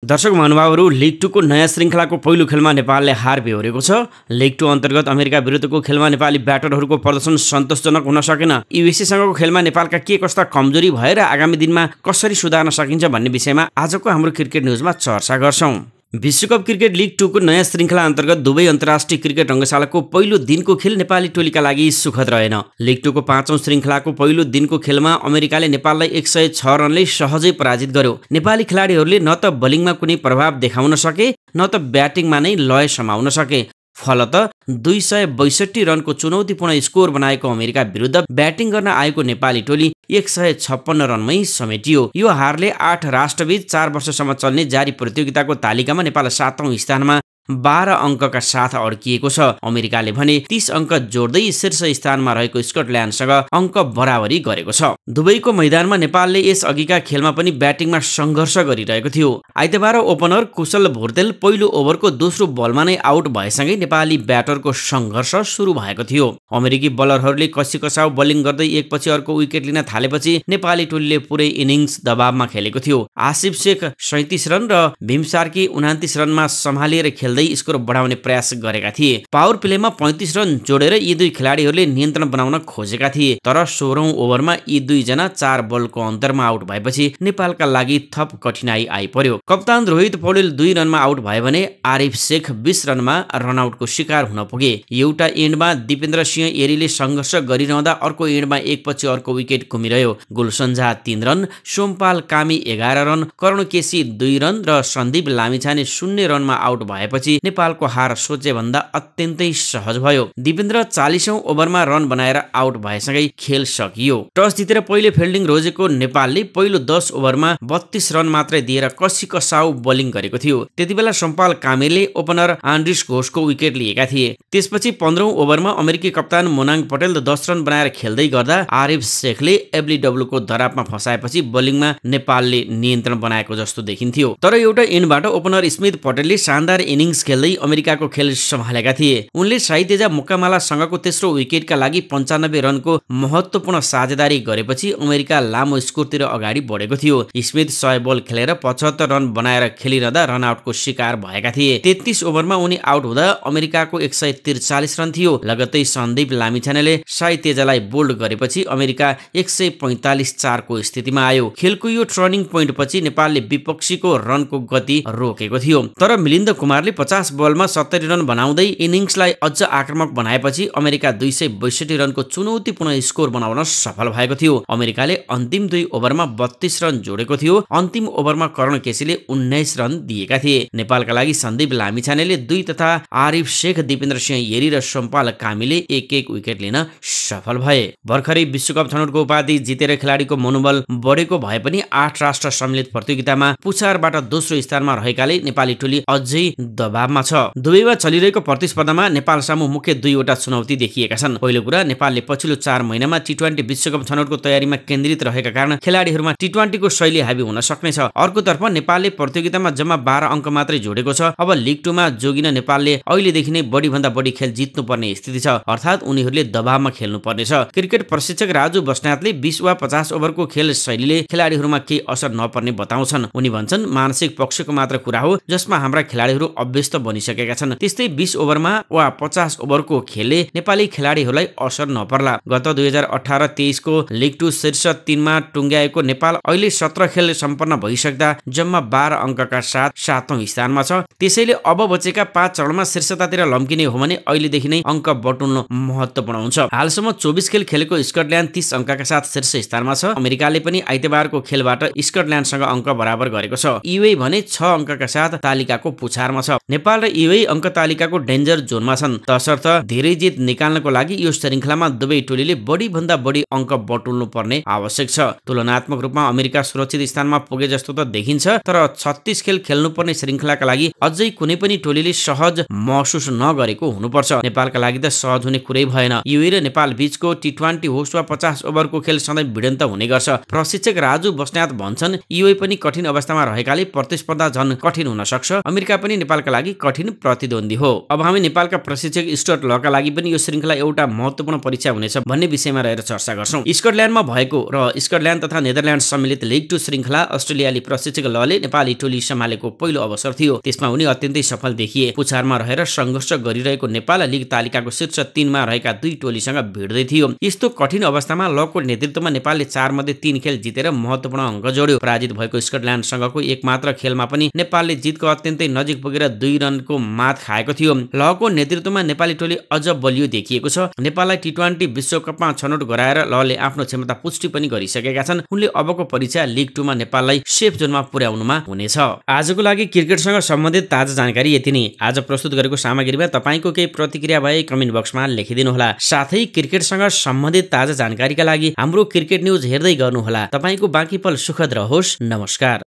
दर्शक महानुभावहरू, लिग 2 को नयाँ श्रृङ्खलाको पहिलो खेलमा नेपालले हार बेहोरेको छ। लिग 2 अन्तर्गत अमेरिका विरुद्धको खेलमा नेपाली ब्याटरहरूको प्रदर्शन सन्तोषजनक हुन सकेन। युएसएसँगको खेलमा नेपालका के कस्ता कमजोरी भएर आगामी दिनमा कसरी सुधार्न सकिन्छ भन्ने विषयमा आजको हाम्रो क्रिकेट न्युजमा चर्चा गर्छौं। विश्वकप क्रिकेट लिग 2 को नयाँ श्रृङ्खला अन्तर्गत दुवै अन्तर्राष्ट्रिय क्रिकेट रङ्गशालाको पहिलो दिनको खेल नेपाली टोलीका लागि सुखद रहेन। लिग 2 को 5औं श्रृङ्खलाको पहिलो दिनको खेलमा अमेरिकाले नेपाललाई 106 रनले सहजै पराजित गर्यो। नेपाली खेलाडीहरूले न त बलिङमा कुनै प्रभाव देखाउन सके न त ब्याटिङमा नै लय समाउन सके। फलत 262 रनको चुनौतीपूर्ण स्कोर बनाएको अमेरिका विरुद्ध ब्याटिङ गर्न आएको नेपाली टोली 156 रनमै समेटियो। यो हारले 8 राष्ट्रबीच 4 वर्षसम्म चल्ने जारी प्रतियोगिताको तालिकामा नेपाल 7औं स्थानमा 12 अङ्कका साथ अड्किएको छ। अमेरिकाले भने 30 अङ्क जोड्दै शीर्ष स्थानमा रहेको स्कटल्यान्डसँग अङ्क बराबरी गरेको छ। दुबईको मैदानमा नेपालले यस अघिका खेलमा पनि ब्याटिङमा सङ्घर्ष गरिरहेको थियो। आइतबार ओपनर कुशल भोर्तेल पहिलो ओभरको दोस्रो बलमा नै आउट भएसँगै नेपाली ब्याटरको सङ्घर्ष सुरु भएको थियो। अमेरिकी बलरहरूले कसीकसाउ बलिङ गर्दै एकपछि अर्को विकेट लिन थालेपछि नेपाली टोलीले पुरै इनिङ्स दबावमा खेलेको थियो। आसिफ शेख 37 रन र भीम सार्की 29 रनमा सम्हालेर खेल्दै स्कोर बढाउने प्रयास गरेका थिए। पावर प्लेमा 35 रन जोडेर यी दुई खेलाडीहरूले नियन्त्रण बनाउन खोजेका थिए, तर 16औं ओभरमा यी दुईजना 4 बलको अन्तरमा आउट भएपछि नेपालका लागि थप कठिनाई आइपर्यो। कप्तान रोहित पौडेल 2 रनमा आउट भए भने आरिफ शेख 20 रनमा रनआउटको शिकार हुन पुगे। एउटा एन्डमा दिपेन्द्र सिंह एरीले सङ्घर्ष गरिरहँदा अर्को एन्डमा एकपछि अर्को विकेट घुमिरह्यो। गुलसन झा 3 रन, सोमपाल कामी 11 रन, कर्ण केसी 2 रन र सन्दीप लामिछाने 0 रनमा आउट भएपछि नेपालको हार सोचे भन्दा अत्यन्तै सहज भयो। दिपेन्द्र 40औं ओभरमा रन बनाएर आउट भएसँगै खेल सकियो। टस जितेर पहिले फिल्डिङ रोजेको नेपालले पहिलो 10 ओभरमा 32 रन मात्रै दिएर कसीकसाउ बलिङ गरेको थियो। त्यतिबेला सोमपाल कामेले ओपनर आन्ड्रिस घोषको विकेट लिएका थिए। त्यसपछि 15औं ओभरमा अमेरिकी कप्तान मोनाङ पटेल 10 रन बनाएर खेल्दै गर्दा आरिफ शेखले एब्लिडब्लुको दरापमा फसाएपछि बलिङमा नेपालले नियन्त्रण बनाएको जस्तो देखिन्थ्यो। तर एउटा एन्डबाट ओपनर स्मिथ पटेलले शानदार इनिङ्स खेल्दै अमेरिकाको खेल सम्हालेका थिए। उनले साइतेजा मुक्कामालासँगको तेस्रो विकेटका लागि 95 रनको महत्त्वपूर्ण साझेदारी गरेपछि अमेरिका लामो स्कोरतिर अगाडि बढेको थियो। स्मिथ 100 बल खेलेर 75 रन बनाएर खेलिरहँदा रनआउटको शिकार भएका थिए। 33 ओभरमा उनी आउट हुँदा अमेरिकाको 143 रन थियो। लगत्तै सन्दीप लामिछानेले साइतेजालाई बोल्ड गरेपछि अमेरिका 145-4 को स्थितिमा आयो। खेलको यो टर्निङ पोइन्ट पछि नेपालले विपक्षीको रनको गति रोकेको थियो, तर मिलिन्द कुमारले 50 बलमा 70 रन बनाउँदै इनिङ्सलाई अझ आक्रामक बनाएपछि अमेरिका 262 रनको चुनौतीपूर्ण स्कोर बनाउन सफल भएको थियो। अमेरिकाले अन्तिम 2 ओभरमा 32 रन जोडेको थियो। अन्तिम ओभरमा कर्ण केसीले 19 रन दिएका थिए। नेपालका लागि सन्दीप लामिछानेले 2 तथा आरिफ शेख, दिपेन्द्र सिंह एरी र सोमपाल कामीले 1-1 विकेट लिन सफल भए। भर्खरै विश्वकप छनौटको उपाधि जितेर खेलाडीको मनोबल बढेको भए पनि 8 राष्ट्र सम्मिलित प्रतियोगितामा पुछारबाट दोस्रो स्थानमा रहेकाले नेपाली टोली अझै दबावमा छ। दुबईमा चलिरहेको प्रतिस्पर्धामा नेपाल सामु मुख्य 2वटा चुनौती देखिएका छन्। पहिलो कुरा, नेपालले पछिल्लो 4 महिनामा टी20 विश्वकप छनौटको तयारीमा केन्द्रित रहेका कारण खेलाडीहरूमा टी20 को शैली हाबी हुन सक्नेछ। अर्कोतर्फ नेपालले प्रतियोगितामा जम्मा 12 अङ्क मात्रै जोडेको छ। अब लिग 2 मा जोगिन नेपालले अहिलेदेखि नै बढीभन्दा बढी खेल जित्नुपर्ने स्थिति छ, अर्थात् उनीहरूले दबावमा खेल्नुपर्नेछ। क्रिकेट प्रशिक्षक राजु बस्नेतले 20 वा 50 ओभरको खेल शैलीले खेलाडीहरूमा केही असर नपर्ने बताउँछन्। उनी भन्छन्, मानसिक पक्षको मात्र कुरा हो जसमा हाम्रा खेलाडीहरू अभ्यस्त बनिसकेका छन्। त्यस्तै 20 ओभरमा वा 50 ओभरको खेलले नेपाली खेलाडीहरूलाई असर नपर्ला। गत 2018-23 को लिग 2 शीर्ष 3 मा टुङ्ग्याएको नेपाल अहिले 17 खेल सम्पन्न भइसक्दा जम्मा 12 अङ्कका साथ 7औं स्थानमा छ। त्यसैले अब बचेका 5 चरणमा शीर्षतातिर लम्किने हो भने अहिलेदेखि नै अङ्क बटुल्नु महत्त्वपूर्ण हुन्छ। हालसम्म 24 खेल खेलेको स्कटल्यान्ड 30 अङ्कका साथ शीर्ष स्थानमा छ। अमेरिकाले पनि आइतबारको खेलबाट स्कटल्यान्डसँग अङ्क बराबर गरेको छ। युए भने 6 अङ्कका साथ तालिकाको पुछारमा छ। नेपाल र युए अङ्क तालिकाको डेन्जर जोनमा छन्। तसर्थ धेरै जित निकाल्नको लागि यो श्रृङ्खलामा दुवै टोलीले बढीभन्दा बढी अङ्क बटुल्नु पर्ने आवश्यक छ। तुलनात्मक रूपमा अमेरिका सुरक्षित स्थानमा पुगे जस्तो त देखिन्छ, तर 36 खेल खेल्नुपर्ने श्रृङ्खलाका लागि अझै कुनै पनि टोलीले सहज महसुस नगरेको हुनुपर्छ। नेपालका लागि त सहज हुने कुरै भएन। युए र नेपाल बीचको टी20 होस् वा 50 ओभरको खेल सधैँ भिडन्त हुने गर्छ। प्रशिक्षक राजु बस्नेत भन्छन्, युए पनि कठिन अवस्थामा रहेकाले प्रतिस्पर्धा झन कठिन हुन सक्छ। अमेरिका पनि नेपालका लागि कठिन प्रतिद्वन्दी हो। अब हामी नेपालका प्रशिक्षक स्टुअर्ट लका लागि पनि यो श्रृङ्खला एउटा महत्त्वपूर्ण परीक्षा हुनेछ भन्ने विषयमा रहेर चर्चा गर्छौं। स्कटल्यान्डमा भएको र स्कटल्यान्ड तथा नेदरल्यान्ड सम्मिलित लिग 2 श्रृङ्खला अस्ट्रेलियाली प्रशिक्षक लले नेपाली टोली सम्हालेको पहिलो अवसर थियो। त्यसमा उनी अत्यन्तै सफल देखिए। पुछारमा रहेर संघर्ष गरिरहेको नेपाल लिग तालिकाको शीर्ष 3 मा रहेका दुई टोलीसँग भिड्दै थियो। यस्तो कठिन अवस्थामा लको नेतृत्वमा नेपालले 4 मध्ये 3 खेल जितेर महत्त्वपूर्ण अङ्क जोड्यो। पराजित भएको स्कटल्यान्डसँगको एकमात्र खेलमा पनि नेपालले जितको अत्यन्तै नजिक पुगेर 2 रनको मात खाएको थियो। लको नेतृत्वमा नेपाली टोली अझ बलियो देखिएको छ। नेपाललाई टी20 विश्वकपमा छनौट गराएर लले आफ्नो क्षमता पुष्टि पनि गरिसकेका छन्। उनले अबको परीक्षा लिग 2 मा नेपाललाई सेफ जोनमा पुर्याउनुमा हुनेछ। आजको लागि क्रिकेटसँग सम्बन्धित ताजा जानकारी यति नै। आज प्रस्तुत गरेको सामग्रीमा तपाईको केही प्रतिक्रिया भए कमेन्ट बक्समा लेखिदिनु होला। साथै क्रिकेटसँग सम्बन्धित ताजा जानकारीका लागि हाम्रो क्रिकेट न्यूज हेर्दै गर्नुहोला। तपाईको बाँकी पल सुखद रहोस्। नमस्कार।